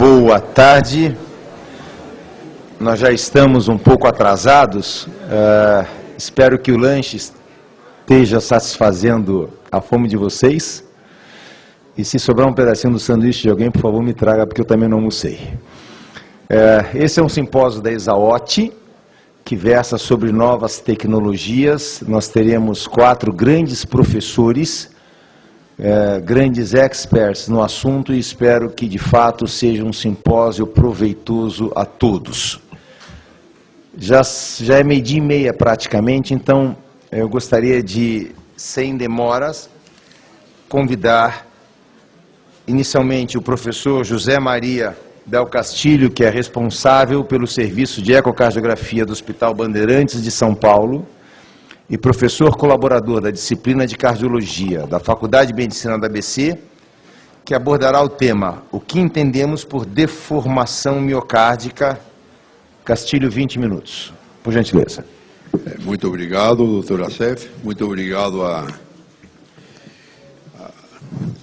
Boa tarde. Nós já estamos um pouco atrasados. Espero que o lanche esteja satisfazendo a fome de vocês. E se sobrar um pedacinho do sanduíche de alguém, por favor, me traga, porque eu também não almocei. Esse é um simpósio da Exaot, que versa sobre novas tecnologias. Nós teremos 4 grandes professores, grandes experts no assunto, e espero que, de fato, seja um simpósio proveitoso a todos. Já é 12h30 praticamente, então eu gostaria de, sem demoras, convidar inicialmente o professor José Maria Del Castilho, que é responsável pelo serviço de ecocardiografia do Hospital Bandeirantes de São Paulo e professor colaborador da disciplina de cardiologia da Faculdade de Medicina da ABC, que abordará o tema: o que entendemos por deformação miocárdica. Castilho, 20 minutos, por gentileza. Muito obrigado, doutor Acef. Muito obrigado a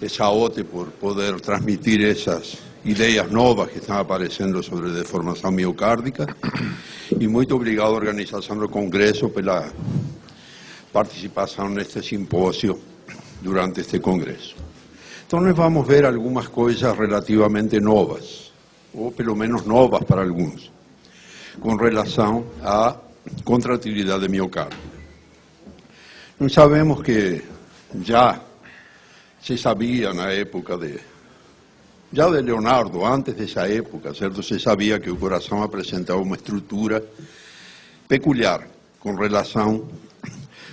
Exaot por poder transmitir essas ideias novas que estão aparecendo sobre deformação miocárdica. E muito obrigado à organização do Congresso pela participação neste simpósio durante este Congresso. Então, nós vamos ver algumas coisas relativamente novas, ou pelo menos novas para alguns, com relação à contratilidade miocárdica. Nós sabemos que já se sabia na época de Leonardo, antes dessa época, certo? Se sabia que o coração apresentava uma estrutura peculiar com relação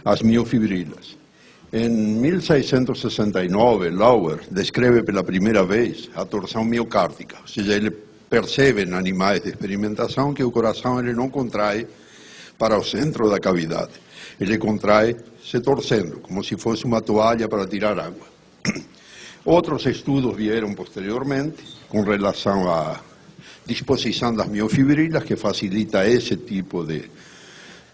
às miofibrilas. Em 1669, Lauer descreve pela primeira vez a torção miocárdica, ou seja, ele percebe em animais de experimentação que o coração ele não contrai para o centro da cavidade, ele contrai se torcendo, como se fosse uma toalha para tirar água. Outros estudos vieram posteriormente com relação à disposição das miofibrilas, que facilita esse tipo de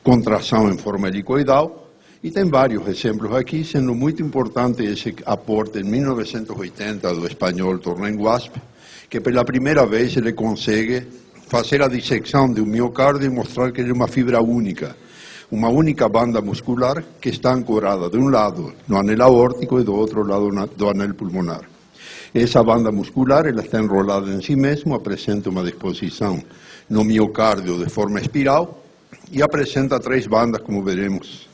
contração em forma helicoidal, e tem vários exemplos aqui, sendo muito importante esse aporte em 1980 do espanhol Torren Wasp, que pela primeira vez ele consegue fazer a dissecção de um miocárdio e mostrar que ele é uma fibra única, uma única banda muscular que está ancorada de um lado no anel aórtico e do outro lado do anel pulmonar. Essa banda muscular ela está enrolada em si mesma, apresenta uma disposição no miocárdio de forma espiral e apresenta 3 bandas, como veremos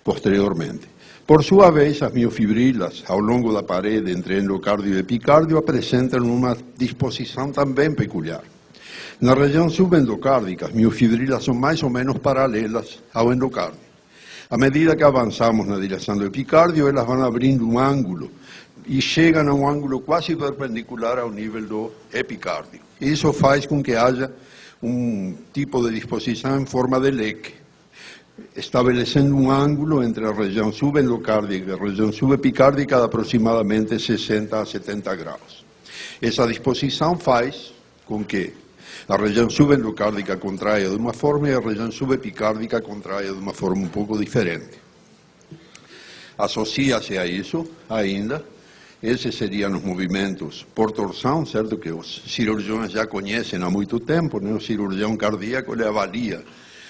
posteriormente. Por sua vez, as miofibrilas ao longo da parede entre endocárdio e epicárdio apresentam uma disposição também peculiar. Na região subendocárdica, as miofibrilas são mais ou menos paralelas ao endocárdio. À medida que avançamos na direção do epicárdio, elas vão abrindo um ângulo e chegam a um ângulo quase perpendicular ao nível do epicárdio. Isso faz com que haja um tipo de disposição em forma de leque, estabelecendo um ângulo entre a região subendocárdica e a região subepicárdica de aproximadamente 60 a 70 graus. Essa disposição faz com que a região subendocárdica contraia de uma forma e a região subepicárdica contraia de uma forma um pouco diferente. Associa-se a isso ainda, esses seriam os movimentos por torção, certo? Que os cirurgiões já conhecem há muito tempo, né? O cirurgião cardíaco ele avalia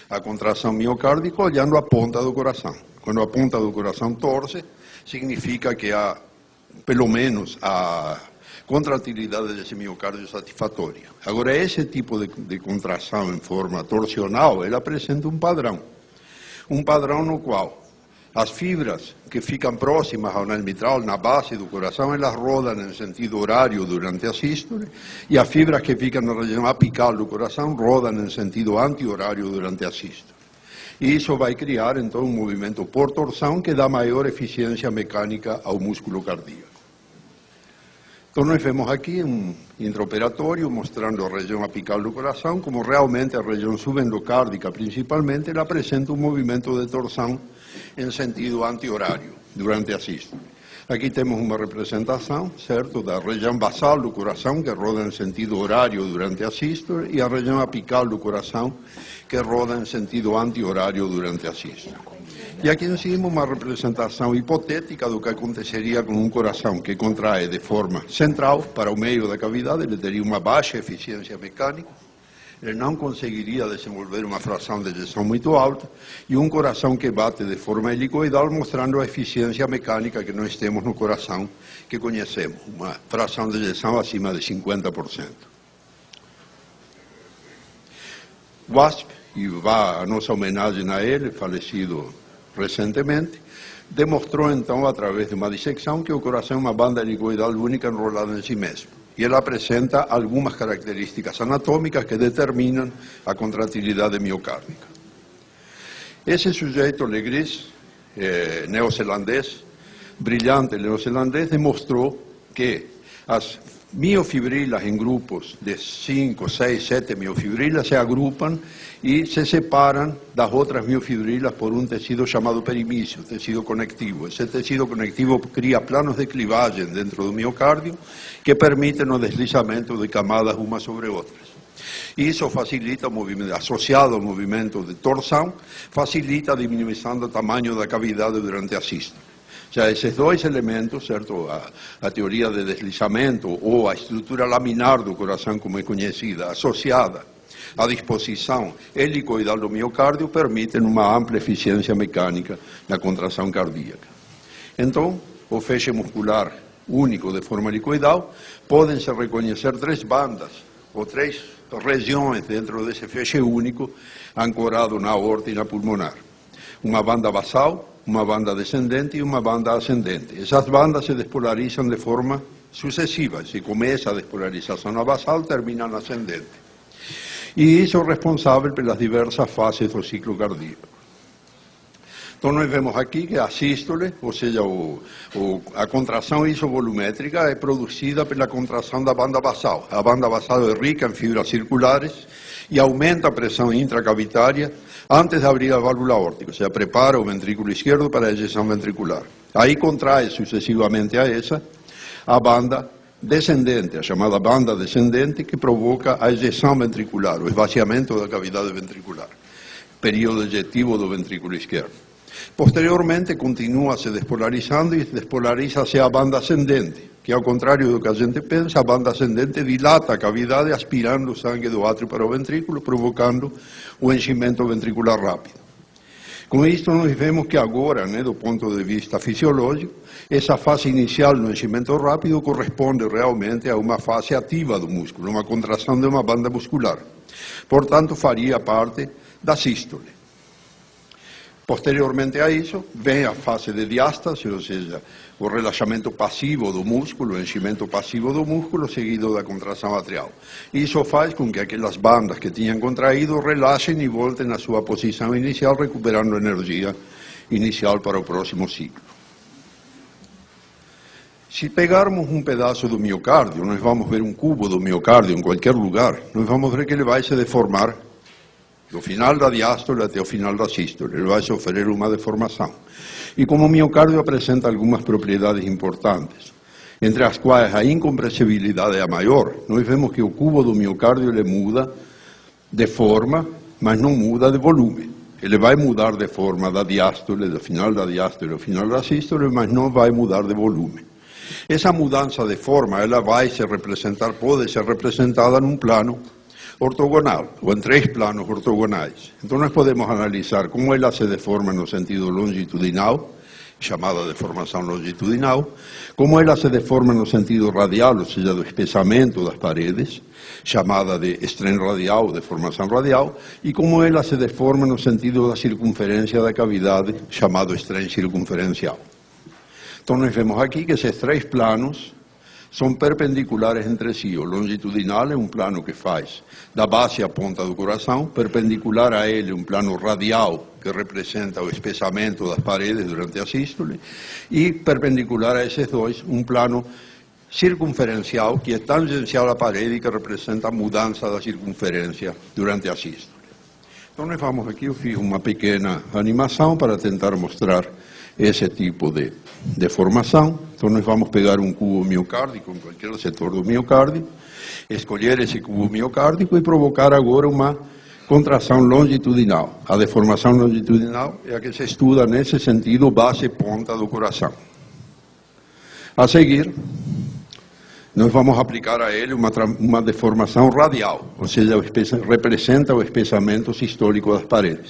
a contração miocárdica olhando a ponta do coração. Quando a ponta do coração torce, significa que há, pelo menos, a contratilidade desse miocárdio satisfatória. Agora, esse tipo de contração em forma torsional, ele apresenta um padrão no qual as fibras que ficam próximas ao anel mitral, na base do coração, elas rodam em sentido horário durante a sístole, e as fibras que ficam na região apical do coração rodam em sentido anti-horário durante a sístole. E isso vai criar, então, um movimento por torção que dá maior eficiência mecânica ao músculo cardíaco. Então, nós vemos aqui um intraoperatório mostrando a região apical do coração, como realmente a região subendocárdica, principalmente, ela apresenta um movimento de torção em sentido anti-horário durante a sístole. Aqui temos uma representação, certo, da região basal do coração, que roda em sentido horário durante a sístole, e a região apical do coração, que roda em sentido anti-horário durante a sístole. E aqui em cima uma representação hipotética do que aconteceria com um coração que contrai de forma central para o meio da cavidade. Ele teria uma baixa eficiência mecânica, ele não conseguiria desenvolver uma fração de ejeção muito alta, e um coração que bate de forma helicoidal, mostrando a eficiência mecânica que nós temos no coração que conhecemos, uma fração de ejeção acima de 50%. Wasp, e vá a nossa homenagem a ele, falecido recentemente, demonstrou então, através de uma dissecção, que o coração é uma banda helicoidal única enrolada em si mesmo. E ela apresenta algumas características anatômicas que determinam a contratilidade miocárdica. Esse sujeito, Legris, neozelandês, brilhante neozelandês, demonstrou que as miofibrilas em grupos de 5, 6, 7 miofibrilas se agrupam e se separam das outras miofibrilas por um tecido chamado perimício, tecido conectivo. Esse tecido conectivo cria planos de clivagem dentro do miocárdio que permitem o deslizamento de camadas umas sobre outras. Isso facilita o movimento, associado ao movimento de torção, facilita diminuição do tamanho da cavidade durante a sístole. Já esses dois elementos, certo? A teoria de deslizamento ou a estrutura laminar do coração, como é conhecida, associada à disposição helicoidal do miocárdio, permitem uma ampla eficiência mecânica na contração cardíaca. Então, o feixe muscular único de forma helicoidal, podem-se reconhecer três bandas, ou três regiões dentro desse feixe único, ancorado na aorta e na pulmonar. Uma banda basal, uma banda descendente e uma banda ascendente. Essas bandas se despolarizam de forma sucessiva. Se começa a despolarização na basal, termina na ascendente. E isso é responsável pelas diversas fases do ciclo cardíaco. Então, nós vemos aqui que a sístole, ou seja, a contração isovolumétrica, é produzida pela contração da banda basal. A banda basal é rica em fibras circulares e aumenta a pressão intracavitária antes de abrir a válvula aórtica, ou seja, prepara o ventrículo esquerdo para a ejeção ventricular. Aí contrai sucessivamente a essa a banda descendente, a chamada banda descendente, que provoca a ejeção ventricular, o esvaziamento da cavidade ventricular, período ejetivo do ventrículo esquerdo. Posteriormente, continua se despolarizando e despolariza-se a banda ascendente, que, ao contrário do que a gente pensa, a banda ascendente dilata a cavidade, aspirando o sangue do átrio para o ventrículo, provocando o enchimento ventricular rápido. Com isto, nós vemos que agora, do ponto de vista fisiológico, essa fase inicial do enchimento rápido corresponde realmente a uma fase ativa do músculo, uma contração de uma banda muscular. Portanto, faria parte da sístole. Posteriormente a isso, vem a fase de diástase, ou seja, o relaxamento passivo do músculo, o enchimento passivo do músculo, seguido da contração atrial. Isso faz com que aquelas bandas que tinham contraído relaxem e voltem à sua posição inicial, recuperando energia inicial para o próximo ciclo. Se pegarmos um pedaço do miocárdio, nós vamos ver um cubo do miocárdio em qualquer lugar, nós vamos ver que ele vai se deformar do final da diástole até o final da sístole. Ele vai sofrer uma deformação. E como o miocárdio apresenta algumas propriedades importantes, entre as quais a incompressibilidade é a maior, nós vemos que o cubo do miocárdio ele muda de forma, mas não muda de volume. Ele vai mudar de forma da diástole, do final da diástole ao final da sístole, mas não vai mudar de volume. Essa mudança de forma, ela vai se representar, pode ser representada num plano ortogonal, ou em três planos ortogonais. Então, nós podemos analisar como ela se deforma no sentido longitudinal, chamada deformação longitudinal, como ela se deforma no sentido radial, ou seja, do espessamento das paredes, chamada de strain radial, deformação radial, e como ela se deforma no sentido da circunferência da cavidade, chamado strain circunferencial. Então, nós vemos aqui que esses três planos são perpendiculares entre si. O longitudinal é um plano que faz da base à ponta do coração, perpendicular a ele um plano radial, que representa o espessamento das paredes durante a sístole, e perpendicular a esses dois um plano circunferencial, que é tangencial à parede e que representa a mudança da circunferência durante a sístole. Então, nós vamos aqui, eu fiz uma pequena animação para tentar mostrar esse tipo de deformação. Então, nós vamos pegar um cubo miocárdico em qualquer setor do miocárdio, escolher esse cubo miocárdico e provocar agora uma contração longitudinal. A deformação longitudinal é a que se estuda nesse sentido, base-ponta do coração. A seguir, nós vamos aplicar a ele uma deformação radial, ou seja, representa o espessamento sistólico das paredes.